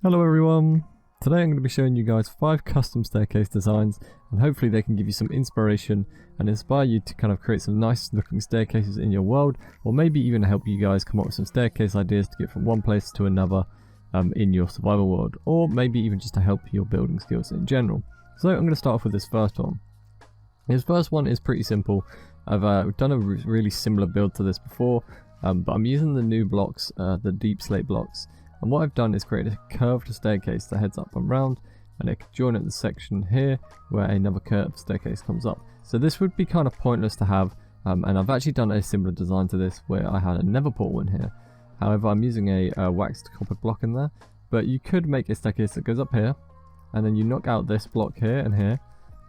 Hello everyone! Today I'm going to be showing you guys 5 custom staircase designs, and hopefully they can give you some inspiration and inspire you to kind of create some nice looking staircases in your world, or maybe even help you guys come up with some staircase ideas to get from one place to another in your survival world, or maybe even just to help your building skills in general. So I'm going to start off with this first one. This first one is pretty simple. I've done a really similar build to this before, but I'm using the new blocks, the deep slate blocks. And what I've done is create a curved staircase that heads up and round, and it could join at the section here where another curved staircase comes up. So this would be kind of pointless to have, and I've actually done a similar design to this where I had a nether portal in here. However, I'm using a waxed copper block in there, but you could make a staircase that goes up here, and then you knock out this block here and here,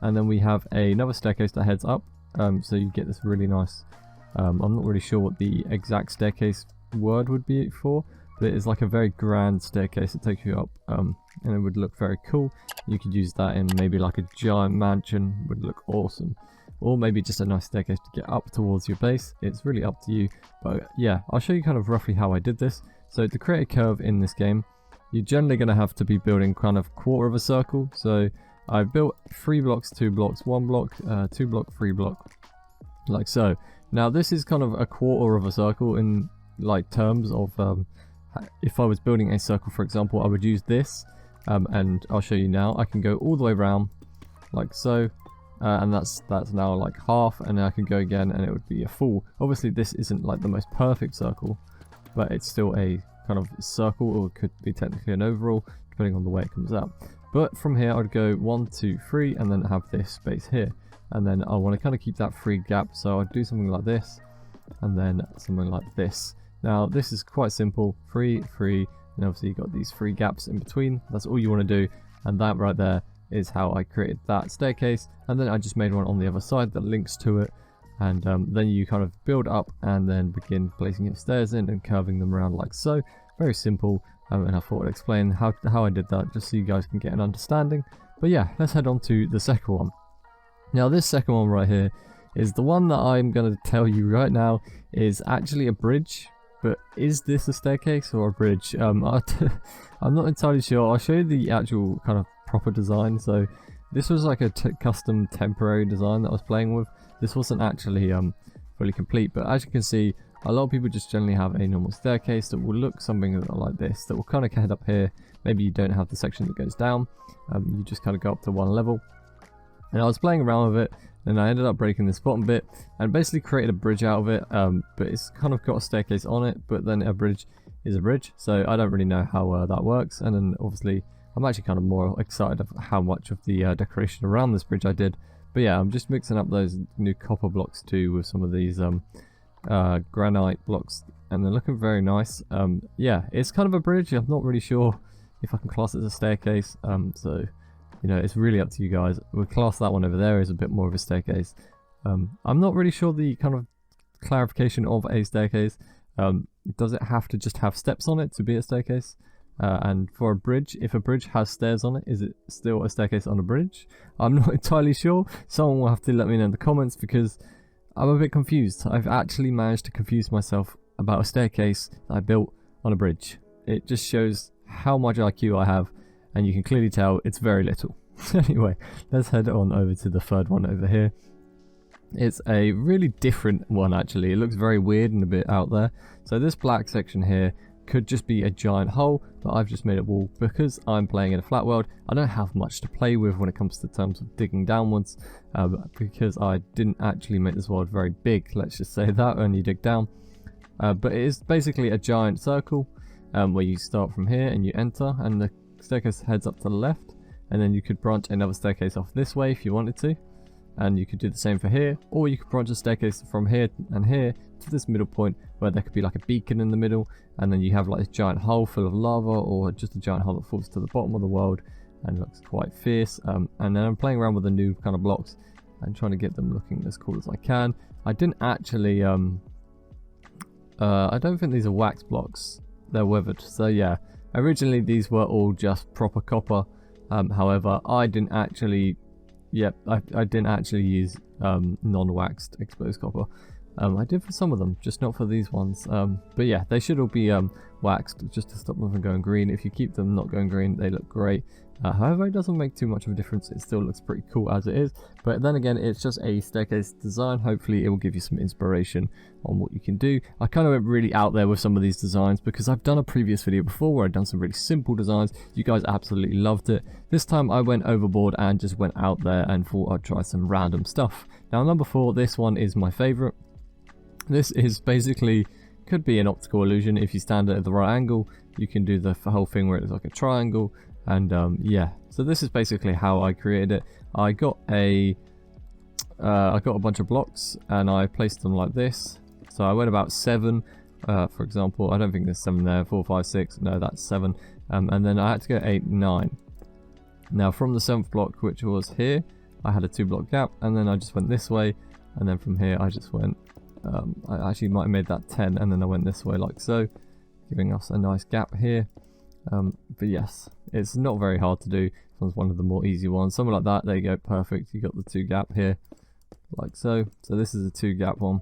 and then we have another staircase that heads up, so you get this really nice, I'm not really sure what the exact staircase word would be for, but it is like a very grand staircase that takes you up, and it would look very cool. You could use that in maybe like a giant mansion, would look awesome. Or maybe just a nice staircase to get up towards your base. It's really up to you. But yeah, I'll show you kind of roughly how I did this. So to create a curve in this game, you're generally going to have to be building kind of quarter of a circle. So I built 3 blocks, 2 blocks, 1 block, 2 block, 3 block, like so. Now this is kind of a quarter of a circle in like terms of if I was building a circle, for example, I would use this, and I'll show you now. I can go all the way around, like so, and that's now like half, and then I can go again, and it would be a full. Obviously, this isn't like the most perfect circle, but it's still a kind of circle, or it could be technically an overall, depending on the way it comes out. But from here, I'd go 1, 2, 3, and then have this space here, and then I want to kind of keep that free gap, so I'd do something like this, and then something like this. Now this is quite simple, 3, 3, and obviously you've got these 3 gaps in between. That's all you want to do, and that right there is how I created that staircase. And then I just made one on the other side that links to it, and then you kind of build up and then begin placing your stairs in and curving them around like so. Very simple, and I thought I'd explain how I did that just so you guys can get an understanding. But yeah, let's head on to the second one. Now this second one right here is the one that I'm going to tell you right now is actually a bridge. But is this a staircase or a bridge? I'm not entirely sure. I'll show you the actual kind of proper design. So this was like a custom temporary design that I was playing with. This wasn't actually fully complete, but as you can see, a lot of people just generally have a normal staircase that will look something like this, that will kind of head up here. Maybe you don't have the section that goes down. You just kind of go up to one level. And I was playing around with it, and I ended up breaking this bottom bit and basically created a bridge out of it, but it's kind of got a staircase on it, but then a bridge is a bridge, so I don't really know how that works. And then obviously I'm actually kind of more excited of how much of the decoration around this bridge I did. But yeah, I'm just mixing up those new copper blocks too with some of these granite blocks, and they're looking very nice. Yeah, it's kind of a bridge. I'm not really sure if I can class it as a staircase, so you know, it's really up to you guys. We'll class that one over there as a bit more of a staircase. I'm not really sure the kind of clarification of a staircase. Does it have to just have steps on it to be a staircase? And for a bridge, if a bridge has stairs on it, is it still a staircase on a bridge? I'm not entirely sure. Someone will have to let me know in the comments, because I'm a bit confused. I've actually managed to confuse myself about a staircase that I built on a bridge. It just shows how much IQ I have, and you can clearly tell it's very little. Anyway, let's head on over to the third one over here. It's a really different one actually. It looks very weird and a bit out there. So this black section here could just be a giant hole, but I've just made a wall because I'm playing in a flat world. I don't have much to play with when it comes to terms of digging downwards, because I didn't actually make this world very big, let's just say that, when you dig down. But it is basically a giant circle where you start from here and you enter, and the staircase heads up to the left, and then you could branch another staircase off this way if you wanted to, and you could do the same for here, or you could branch a staircase from here and here to this middle point where there could be like a beacon in the middle, and then you have like this giant hole full of lava, or just a giant hole that falls to the bottom of the world and looks quite fierce. And then I'm playing around with the new kind of blocks and trying to get them looking as cool as I can. I didn't actually I don't think these are wax blocks, they're weathered, so yeah. Originally these were all just proper copper, however I didn't actually, I didn't actually use non-waxed exposed copper. I did for some of them, just not for these ones. But yeah, they should all be waxed just to stop them from going green. If you keep them not going green, they look great. However, it doesn't make too much of a difference. It still looks pretty cool as it is. But then again, it's just a staircase design. Hopefully it will give you some inspiration on what you can do. I kind of went really out there with some of these designs because I've done a previous video before where I've done some really simple designs. You guys absolutely loved it. This time I went overboard and just went out there and thought I'd try some random stuff. Now number 4, this one is my favorite. This is basically, could be an optical illusion. If you stand at the right angle, you can do the whole thing where it's like a triangle. And yeah, so this is basically how I created it. I got a bunch of blocks and I placed them like this. So I went about 7, for example. I don't think there's 7 there. 4, 5, 6. No, that's 7. And then I had to go 8, 9. Now from the 7th block, which was here, I had a 2-block gap, and then I just went this way, and then from here I just went. I actually might have made that 10, and then I went this way like so, giving us a nice gap here. But yes, it's not very hard to do. This one's one of the more easy ones. Something like that, there you go, perfect. You got the 2 gap here, like so. So this is a 2 gap one.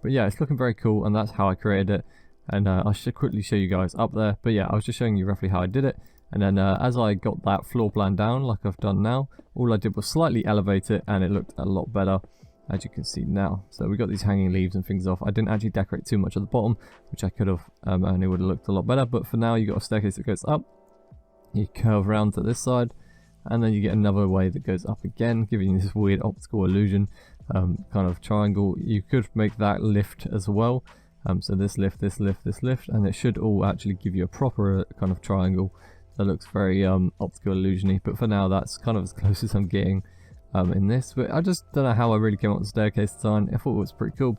But yeah, it's looking very cool, and that's how I created it. And I should quickly show you guys up there. But yeah, I was just showing you roughly how I did it. And then as I got that floor plan down, like I've done now, all I did was slightly elevate it, and it looked a lot better, as you can see now. So we got these hanging leaves and things off. I didn't actually decorate too much at the bottom, which I could have, and it would have looked a lot better. But for now, you got a staircase that goes up. You curve around to this side, and then you get another way that goes up again, giving you this weird optical illusion kind of triangle. You could make that lift as well. So this lift, this lift, this lift, and it should all actually give you a proper kind of triangle that looks very optical illusion-y. But for now, that's kind of as close as I'm getting in this. But I just don't know how I really came up with the staircase design. I thought it was pretty cool.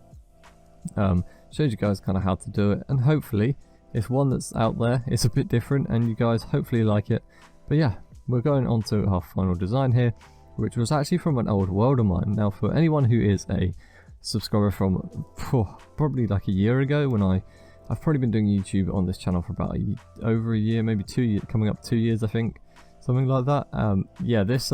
Showed you guys kind of how to do it, and hopefully it's one that's out there. It's a bit different, and you guys hopefully like it. But yeah, we're going on to our final design here, which was actually from an old world of mine. Now, for anyone who is a subscriber from probably like a year ago, when I've probably been doing YouTube on this channel for about over a year, maybe 2 years, coming up 2 years, I think, something like that. Yeah, this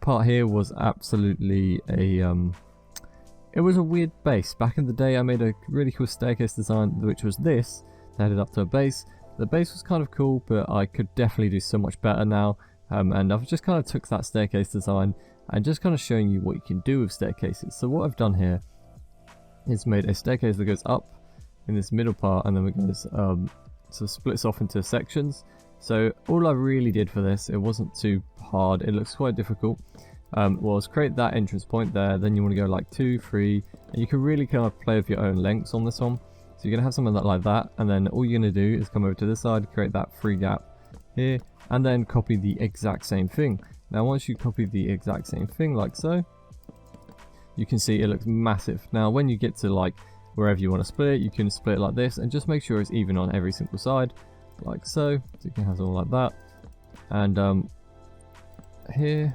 part here was absolutely it was a weird base. Back in the day, I made a really cool staircase design, which was this. That headed up to a base. The base was kind of cool, but I could definitely do so much better now. And I've just kind of took that staircase design and just kind of showing you what you can do with staircases. So what I've done here is made a staircase that goes up in this middle part, and then it goes so splits off into sections. So all I really did for this, it wasn't too hard. It looks quite difficult. Was create that entrance point there. Then you want to go like 2, 3, and you can really kind of play with your own lengths on this one. So you're gonna have something like that, and then all you're gonna do is come over to this side, create that 3 gap here, and then copy the exact same thing. Now once you copy the exact same thing like so, you can see it looks massive. Now when you get to like wherever you want to split it, you can split it like this, and just make sure it's even on every single side, like so. So you can have something like that, and here,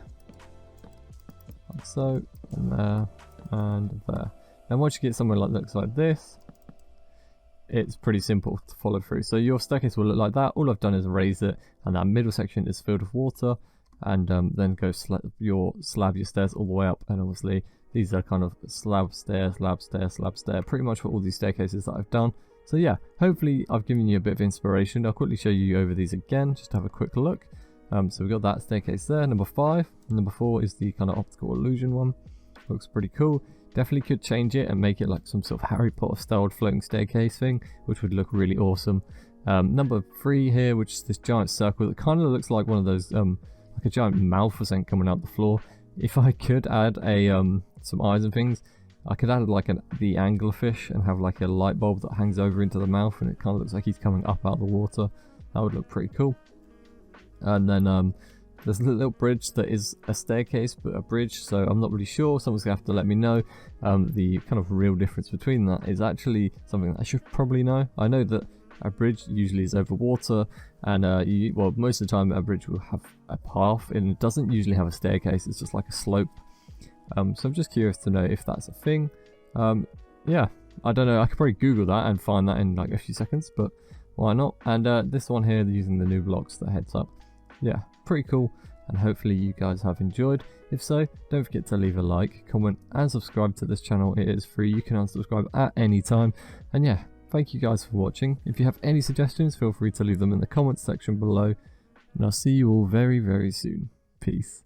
like so, and there, and there. And once you get somewhere like looks like this, it's pretty simple to follow through. So your staircase will look like that. All I've done is raise it, and that middle section is filled with water, and then go slab your stairs all the way up. And obviously these are kind of slab stair, slab stair, slab stair, pretty much for all these staircases that I've done. So yeah, hopefully I've given you a bit of inspiration. I'll quickly show you over these again, just to have a quick look. So we've got that staircase there, number 5. Number 4 is the kind of optical illusion one. Looks pretty cool. Definitely could change it and make it like some sort of Harry Potter styled floating staircase thing, which would look really awesome. Number 3 here, which is this giant circle that kind of looks like one of those like a giant mouth or something coming out the floor. If I could add a some eyes and things, I could add like the anglerfish and have like a light bulb that hangs over into the mouth, and it kind of looks like he's coming up out of the water. That would look pretty cool. And then there's a little bridge that is a staircase but a bridge, so I'm not really sure. Someone's gonna have to let me know. The kind of real difference between that is actually something that I should probably know. I know that a bridge usually is over water, and well, most of the time a bridge will have a path, and it doesn't usually have a staircase. It's just like a slope. So I'm just curious to know if that's a thing. Yeah, I don't know. I could probably Google that and find that in like a few seconds, but why not? And this one here, using the new blocks that heads up. Yeah, pretty cool. and hopefully you guys have enjoyed. If so, don't forget to leave a like, comment and subscribe to this channel. It is free, you can unsubscribe at any time. And yeah, thank you guys for watching. If you have any suggestions, feel free to leave them in the comments section below, and I'll see you all very, very soon. Peace.